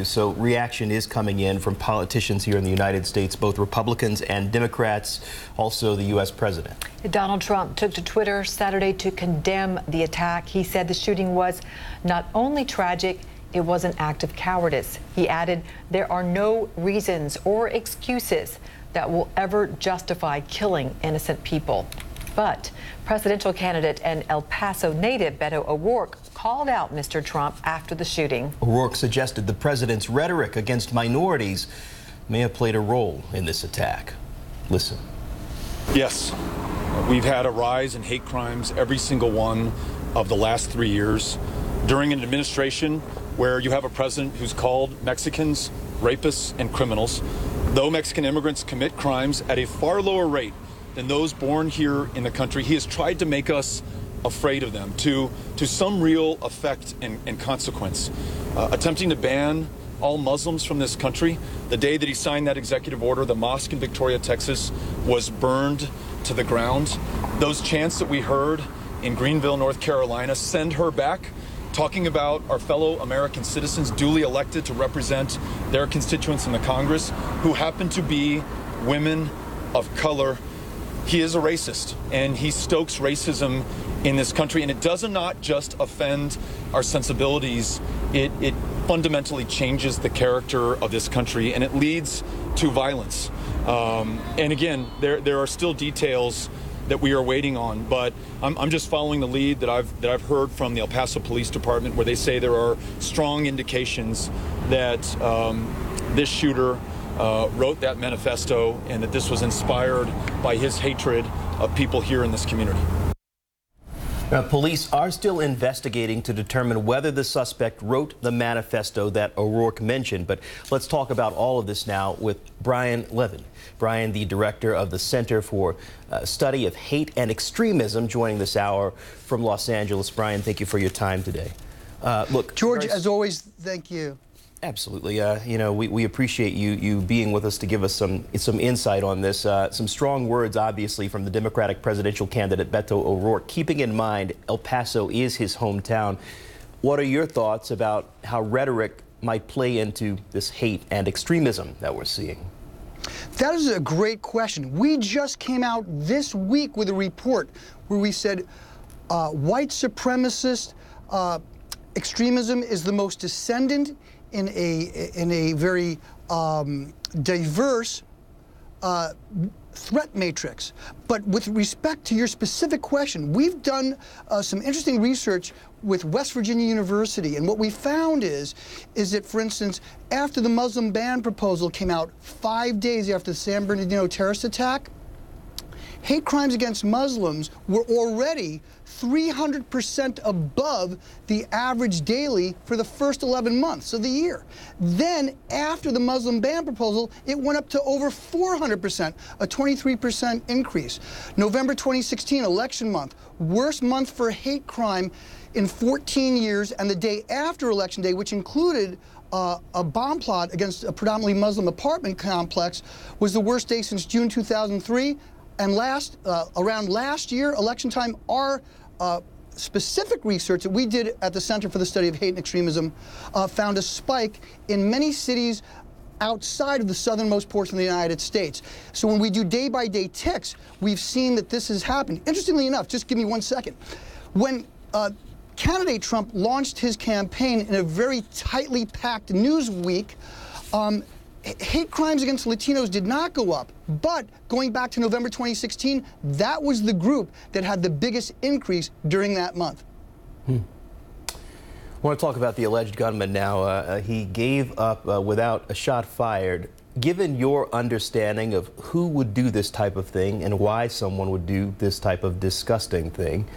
So reaction is coming in from politicians here in the United States, both Republicans and Democrats, also the U.S. president. Donald Trump took to Twitter Saturday to condemn the attack. He said the shooting was not only tragic, it was an act of cowardice. He added, there are no reasons or excuses that will ever justify killing innocent people. But presidential candidate and El Paso native Beto O'Rourke called out Mr. Trump after the shooting. O'Rourke suggested the president's rhetoric against minorities may have played a role in this attack. Listen. Yes, we've had a rise in hate crimes every single one of the last 3 years. During an administration where you have a president who's called Mexicans rapists and criminals, though Mexican immigrants commit crimes at a far lower rate than those born here in the country, he has tried to make us afraid of them to some real effect and consequence. Attempting to ban all Muslims from this country. The day that he signed that executive order, the mosque in Victoria, Texas was burned to the ground. Those chants that we heard in Greenville, North Carolina, send her back, talking about our fellow American citizens duly elected to represent their constituents in the Congress who happen to be women of color. He is a racist, and he stokes racism in this country, and it does not just offend our sensibilities, it fundamentally changes the character of this country, and it leads to violence. And again, there are still details that we are waiting on, but I'm just following the lead that I've heard from the El Paso Police Department, where they say there are strong indications that this shooter wrote that manifesto and that this was inspired by his hatred of people here in this community. Police are still investigating to determine whether the suspect wrote the manifesto that O'Rourke mentioned. But let's talk about all of this now with Brian Levin. Brian, the director of the Center for Study of Hate and Extremism, joining this hour from Los Angeles. Brian, thank you for your time today. Look, George, as always, thank you. Absolutely. You know, we appreciate you being with us to give us some insight on this. Some strong words, obviously, from the Democratic presidential candidate Beto O'Rourke, keeping in mind El Paso is his hometown. What are your thoughts about how rhetoric might play into this hate and extremism that we're seeing? That is a great question. We just came out this week with a report where we said white supremacist extremism is the most ascendant in a very diverse threat matrix. But with respect to your specific question, we've done some interesting research with West Virginia University, and what we found is that, for instance, after the Muslim ban proposal came out 5 days after the San Bernardino terrorist attack, hate crimes against Muslims were already 300% above the average daily for the first 11 months of the year. Then, after the Muslim ban proposal, it went up to over 400%, a 23% increase. November 2016, election month, worst month for hate crime in 14 years, and the day after Election Day, which included a bomb plot against a predominantly Muslim apartment complex, was the worst day since June 2003. And around last year, election time, our specific research that we did at the Center for the Study of Hate and Extremism found a spike in many cities outside of the southernmost portion of the United States. So when we do day-by-day ticks, we've seen that this has happened. Interestingly enough, just give me 1 second. When candidate Trump launched his campaign in a very tightly packed news week, hate crimes against Latinos did not go up, but going back to November 2016, that was the group that had the biggest increase during that month. I want to talk about the alleged gunman now. He gave up without a shot fired. Given your understanding of who would do this type of thing and why someone would do this type of disgusting thing,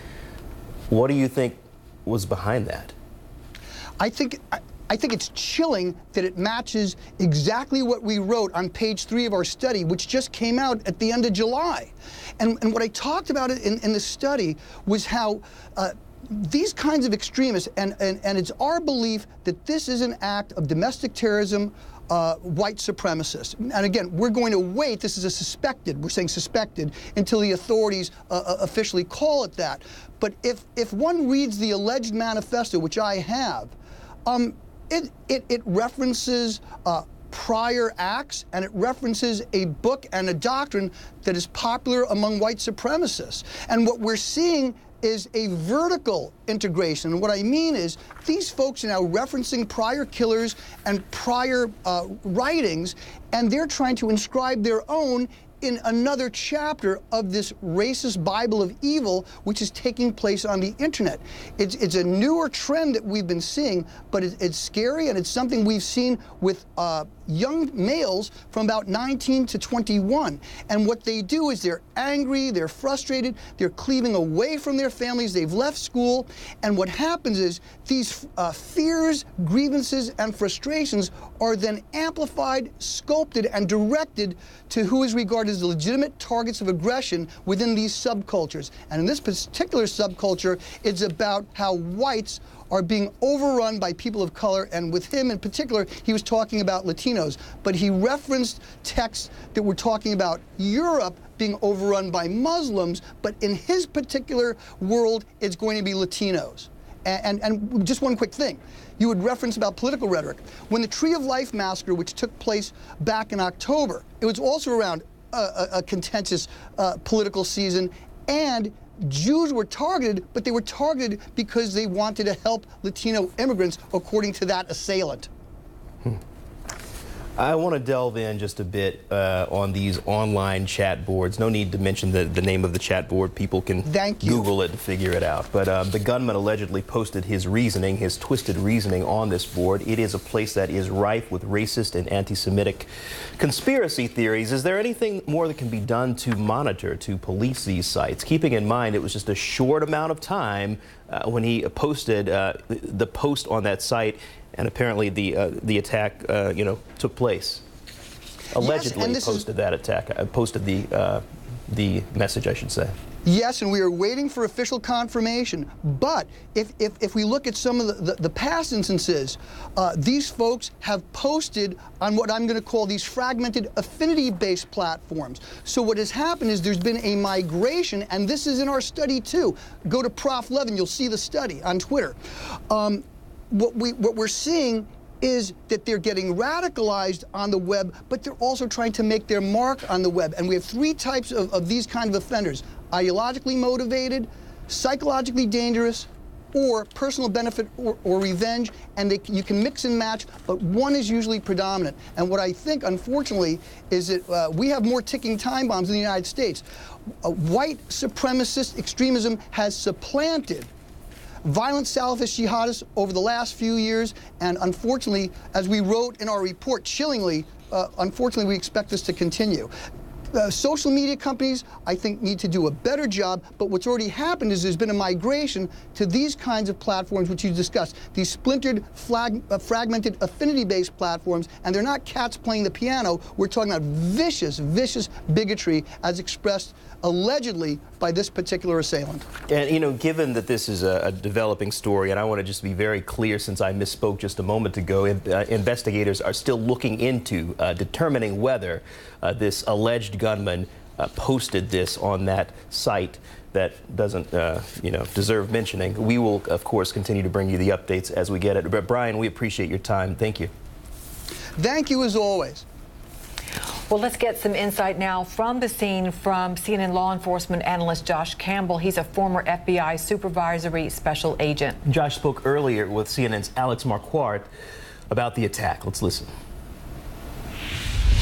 what do you think was behind that? I think it's chilling that it matches exactly what we wrote on page 3 of our study, which just came out at the end of July. And what I talked about in the study was how these kinds of extremists, and it's our belief that this is an act of domestic terrorism, white supremacists. And again, we're going to wait, this is a suspected, we're saying suspected, until the authorities officially call it that. But if one reads the alleged manifesto, which I have, It references prior acts, and it references a book and a doctrine that is popular among white supremacists. And what we're seeing is a vertical integration. And what I mean is these folks are now referencing prior killers and prior writings, and they're trying to inscribe their own in another chapter of this racist Bible of evil, which is taking place on the internet. It's a newer trend that we've been seeing, but it's scary, and it's something we've seen with young males from about 19 to 21. And what they do is they're angry, they're frustrated, they're cleaving away from their families, they've left school, and what happens is these fears, grievances, and frustrations are then amplified, sculpted, and directed to who is regarded as the legitimate targets of aggression within these subcultures. And in this particular subculture, it's about how whites are being overrun by people of color, and with him in particular, he was talking about Latinos, but he referenced texts that were talking about Europe being overrun by Muslims, but in his particular world, it's going to be Latinos. And just one quick thing. You would reference about political rhetoric. When the Tree of Life massacre, which took place back in October, it was also around a contentious political season, and Jews were targeted, but they were targeted because they wanted to help Latino immigrants, according to that assailant. I want to delve in just a bit on these online chat boards. No need to mention the name of the chat board. People can Google it and figure it out. But the gunman allegedly posted his reasoning, his twisted reasoning on this board. It is a place that is rife with racist and anti-Semitic conspiracy theories. Is there anything more that can be done to monitor, to police these sites? Keeping in mind it was just a short amount of time when he posted the post on that site, and apparently the attack, took place. Allegedly, yes, posted that attack. Posted the message, I should say. Yes, and we are waiting for official confirmation. But if we look at some of the past instances, these folks have posted on what I'm going to call these fragmented affinity-based platforms. So what has happened is there's been a migration, and this is in our study too. Go to Prof. Levin, you'll see the study on Twitter. What we're seeing is that they're getting radicalized on the web, but they're also trying to make their mark on the web. And we have three types of these kind of offenders: ideologically motivated, psychologically dangerous, or personal benefit or revenge. And you can mix and match, but one is usually predominant. And what I think, unfortunately, is that we have more ticking time bombs in the United States. White supremacist extremism has supplanted violent Salafist jihadists over the last few years, and unfortunately, as we wrote in our report chillingly, unfortunately we expect this to continue. Social media companies, I think, need to do a better job, but what's already happened is there's been a migration to these kinds of platforms which you discussed, these splintered, fragmented, affinity-based platforms, and they're not cats playing the piano. We're talking about vicious, vicious bigotry as expressed allegedly by this particular assailant. And, given that this is a developing story, and I want to just be very clear since I misspoke just a moment ago, investigators are still looking into determining whether this alleged gunman posted this on that site that doesn't, deserve mentioning. We will, of course, continue to bring you the updates as we get it. But Brian, we appreciate your time. Thank you. Thank you, as always. Well, let's get some insight now from the scene from CNN law enforcement analyst Josh Campbell. He's a former FBI supervisory special agent. Josh spoke earlier with CNN's Alex Marquardt about the attack. Let's listen.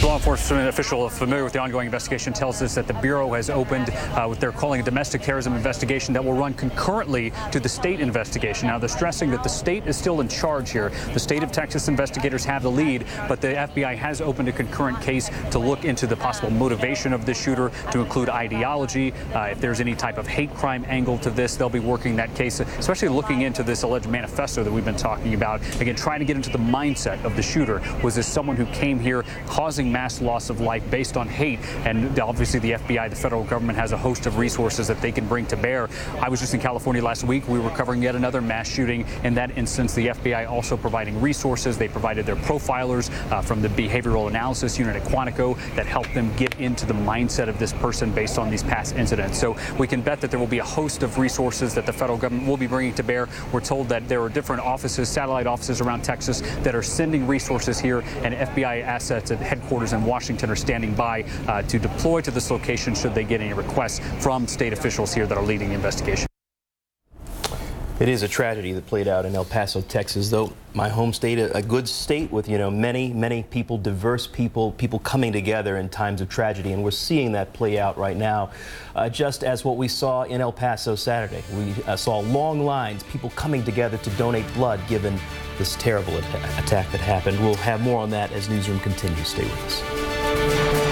Law enforcement official familiar with the ongoing investigation tells us that the Bureau has opened what they're calling a domestic terrorism investigation that will run concurrently to the state investigation. Now, they're stressing that the state is still in charge here. The state of Texas investigators have the lead, but the FBI has opened a concurrent case to look into the possible motivation of the shooter, to include ideology. If there's any type of hate crime angle to this, they'll be working that case, especially looking into this alleged manifesto that we've been talking about. Again, trying to get into the mindset of the shooter. Was this someone who came here causing shooting, mass loss of life based on hate. And obviously the FBI, the federal government, has a host of resources that they can bring to bear. I was just in California last week. We were covering yet another mass shooting. In that instance, the FBI also providing resources. They provided their profilers from the behavioral analysis unit at Quantico that helped them get into the mindset of this person based on these past incidents. So we can bet that there will be a host of resources that the federal government will be bringing to bear. We're told that there are different offices, satellite offices around Texas that are sending resources here, and FBI assets at headquarters in Washington are standing by to deploy to this location should they get any requests from state officials here that are leading the investigation. It is a tragedy that played out in El Paso, Texas, though my home state, a good state with, many people, diverse people coming together in times of tragedy. And we're seeing that play out right now, just as what we saw in El Paso Saturday. We saw long lines, people coming together to donate blood given this terrible attack that happened. We'll have more on that as Newsroom continues. Stay with us.